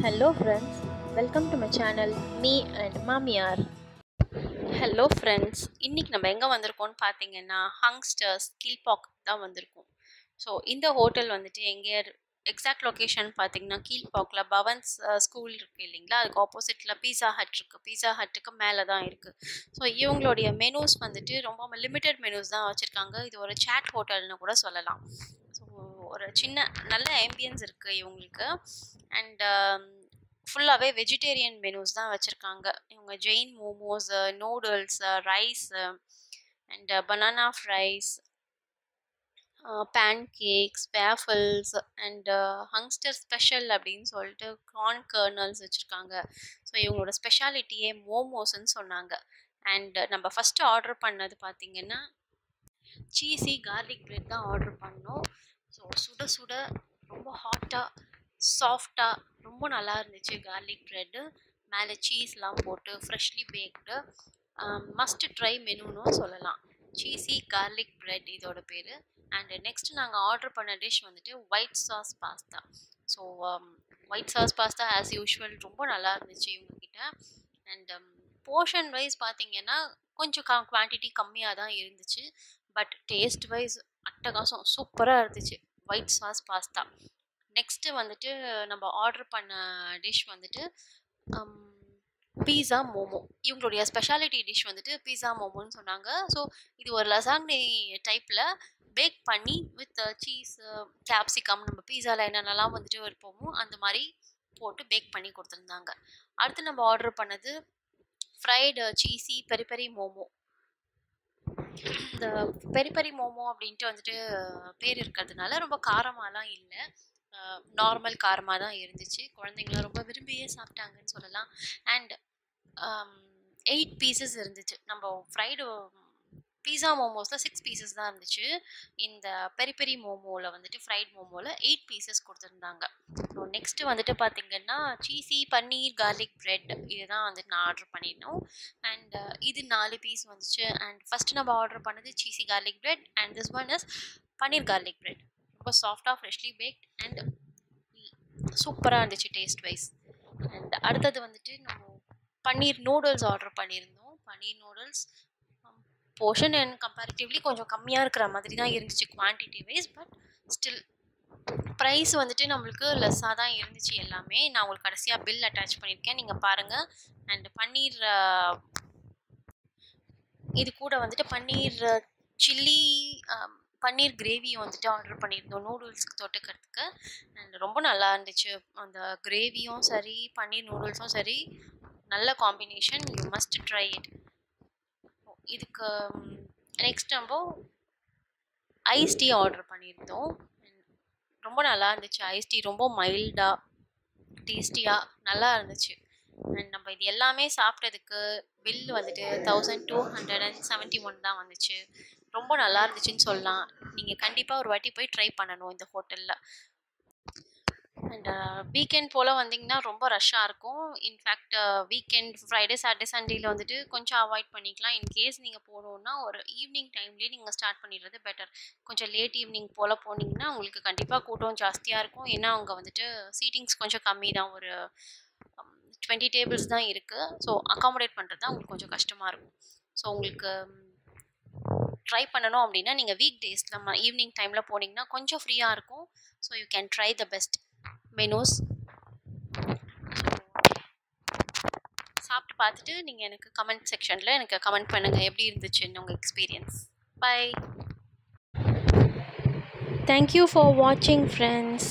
Hello friends, welcome to my channel Me and Mamiyar. Hello friends, இன்றைக்கி நம்ம எங்கே வந்திருக்கோம்னு பார்த்தீங்கன்னா ஹங்ஸ்டர்ஸ் கீழ்பாக் தான் வந்திருக்கோம். ஸோ இந்த ஹோட்டல் வந்துட்டு எங்கே எக்ஸாக்ட் லொக்கேஷன் பார்த்தீங்கன்னா கீழ்பாக்கில் பவன்ஸ் ஸ்கூல் இருக்குது இல்லைங்களா, அதுக்கு ஆப்போசிட்டில் பீஸா ஹட் இருக்குது. பீஸா ஹட்டுக்கு மேலே தான் இருக்குது. ஸோ இவங்களுடைய மெனூஸ் வந்துட்டு ரொம்ப லிமிட்டட் மெனூஸ் தான் வச்சுருக்காங்க. இது ஒரு சேட் ஹோட்டல்னு கூட சொல்லலாம். ஸோ ஒரு சின்ன நல்ல ஆம்பியன்ஸ் இருக்குது இவங்களுக்கு. அண்ட் ஃபுல்லாகவே வெஜிடேரியன் மெனூஸ் தான் வச்சுருக்காங்க. இவங்க Jain momos, noodles, rice and banana fries, pancakes, waffles and hungster special அப்படின்னு சொல்லிட்டு கார்ன் கர்னல்ஸ் வச்சுருக்காங்க. ஸோ இவங்களோட ஸ்பெஷாலிட்டியே மோமோஸ்ன்னு சொன்னாங்க. அண்ட் நம்ம ஃபஸ்ட்டு ஆர்டர் பண்ணது பார்த்திங்கன்னா சீஸி கார்லிக் பிரெட் தான் ஆர்டர் பண்ணோம். ஸோ சுட சுட ரொம்ப ஹாட்டாக சாஃப்டாக ரொம்ப நல்லா இருந்துச்சு கார்லிக் ப்ரெட்டு. மேலே சீஸ்லாம் போட்டு ஃப்ரெஷ்லி பேக்டு மஸ்ட் ட்ரை மெனுன்னு சொல்லலாம். சீஸி கார்லிக் ப்ரெட் இதோட பேர். அண்டு நெக்ஸ்ட் நாங்கள் ஆர்டர் பண்ண டிஷ் வந்துட்டு white sauce pasta. So white sauce pasta as usual ரொம்ப நல்லா இருந்துச்சு இவங்கக்கிட்ட. அண்ட் போர்ஷன் வைஸ் பார்த்திங்கன்னா கொஞ்சம் குவான்டிட்டி கம்மியாக தான் இருந்துச்சு. பட் டேஸ்ட் வைஸ் அட்டகாசம் சூப்பராக இருந்துச்சு ஒயிட் சாஸ் பாஸ்தா. நெக்ஸ்ட்டு வந்துட்டு நம்ம ஆர்டர் பண்ண டிஷ் வந்துட்டு பீஸா மோமோ. இவங்களுடைய ஸ்பெஷாலிட்டி டிஷ் வந்துட்டு பீஸா மோமோன்னு சொன்னாங்க. ஸோ இது ஒரு லசாக்னே டைப்பில் பேக் பண்ணி வித் சீஸ், கேப்சிகம், நம்ம பீஸாவில் என்னென்னலாம் வந்துட்டு இருப்போமோ அந்த மாதிரி போட்டு பேக் பண்ணி கொடுத்துருந்தாங்க. அடுத்து நம்ம ஆர்டர் பண்ணது ஃப்ரைடு சீஸி பெரி பெரி மோமோ. இந்த பெரி பெரி மோமோ அப்படின்ட்டு வந்துட்டு பேர் இருக்கிறதுனால ரொம்ப காரமாலாம் இல்லை, நார்மல் காரமாக தான் இருந்துச்சு. குழந்தைங்களாம் ரொம்ப விரும்பியே சாப்பிட்டாங்கன்னு சொல்லலாம். அண்ட் 8 பீசஸ் இருந்துச்சு. நம்ம ஃப்ரைடு பீஸா மோமோஸில் 6 பீசஸ் தான் இருந்துச்சு. இந்த பெரி பெரி மோமோவில் வந்துட்டு ஃப்ரைட் மோமோவில் 8 பீசஸ் கொடுத்துருந்தாங்க. ஸோ நெக்ஸ்ட்டு வந்துட்டு பார்த்திங்கன்னா சீஸி பன்னீர் கார்லிக் ப்ரெட் இதுதான் வந்துட்டு நான் ஆர்டர் பண்ணியிருந்தோம். அண்ட் இது 4 பீஸ் வந்துச்சு. அண்ட் ஃபஸ்ட்டு நம்ம ஆர்டர் பண்ணது cheesy garlic bread and this one is paneer garlic bread. ரொம்ப சாஃப்டாக ஃப்ரெஷ்லி பேக்ட் அண்ட் சூப்பராக இருந்துச்சு டேஸ்ட் வைஸ். அண்ட் அடுத்தது வந்துட்டு நம்ம பன்னீர் நூடுல்ஸ் ஆர்டர் பண்ணியிருந்தோம். Paneer noodles portion and comparatively கொஞ்சம் கம்மியாக இருக்கிற மாதிரி தான் இருந்துச்சு quantity wise. But still price வந்துட்டு நம்மளுக்கு லெஸ்ஸாக தான் இருந்துச்சு எல்லாமே. நான் உங்களுக்கு கடைசியாக பில் அட்டாச் பண்ணியிருக்கேன், நீங்கள் பாருங்கள். அண்ட் பன்னீர் இது கூட வந்துட்டு பன்னீர் சில்லி பன்னீர் கிரேவியும் வந்துட்டு ஆர்டர் பண்ணியிருந்தோம் நூடுல்ஸ்க்கு தொட்டுக்கிறதுக்கு. அண்ட் ரொம்ப நல்லா இருந்துச்சு. அந்த கிரேவியும் சரி பன்னீர் நூடுல்ஸும் சரி நல்ல combination. You must try it. இதுக்கு நெக்ஸ்ட் நம்ம ஐஸ் டீ ஆர்டர் பண்ணியிருந்தோம். ரொம்ப நல்லா இருந்துச்சு. ஐஸ் டீ ரொம்ப மைல்டாக டேஸ்டியாக நல்லா இருந்துச்சு. அண்ட் நம்ம இது எல்லாமே சாப்பிட்டதுக்கு பில் வந்துட்டு 1271 தான் வந்துச்சு. ரொம்ப நல்லா இருந்துச்சுன்னு சொல்லலாம். நீங்கள் கண்டிப்பாக ஒரு வாட்டி போய் ட்ரை பண்ணணும் இந்த ஹோட்டலில். அண்ட் வீக்கெண்ட் போல் வந்தீங்கன்னா ரொம்ப ரஷ்ஷாக இருக்கும். இன்ஃபேக்ட் வீக்கெண்ட் ஃப்ரைடே சாட்டர்டே சண்டேயில் வந்துட்டு கொஞ்சம் அவாய்ட் பண்ணிக்கலாம். இன்கேஸ் நீங்கள் போகணுன்னா ஒரு ஈவினிங் டைம்லேயே நீங்கள் ஸ்டார்ட் பண்ணிடுறது பெட்டர். கொஞ்சம் லேட் ஈவினிங் போல் போனீங்கன்னா உங்களுக்கு கண்டிப்பாக கூட்டம் ஜாஸ்தியாக இருக்கும். ஏன்னா அவங்க வந்துட்டு சீட்டிங்ஸ் கொஞ்சம் கம்மி தான், ஒரு 20 டேபிள்ஸ் தான் இருக்குது. ஸோ அகாமடேட் பண்ணுறது தான் உங்களுக்கு கொஞ்சம் கஷ்டமாக இருக்கும். ஸோ உங்களுக்கு ட்ரை பண்ணணும் அப்படின்னா நீங்கள் வீக் டேஸில் நம்ம ஈவினிங் டைமில் போனீங்கன்னா கொஞ்சம் ஃப்ரீயாக இருக்கும். So you can try the best menus. சாப்பிட்டு பார்த்துட்டு நீங்கள் எனக்கு கமெண்ட் செக்ஷனில் எனக்கு கமெண்ட் பண்ணுங்கள் எப்படி இருந்துச்சுன்னு உங்கள் experience. Bye. Thank you for watching friends.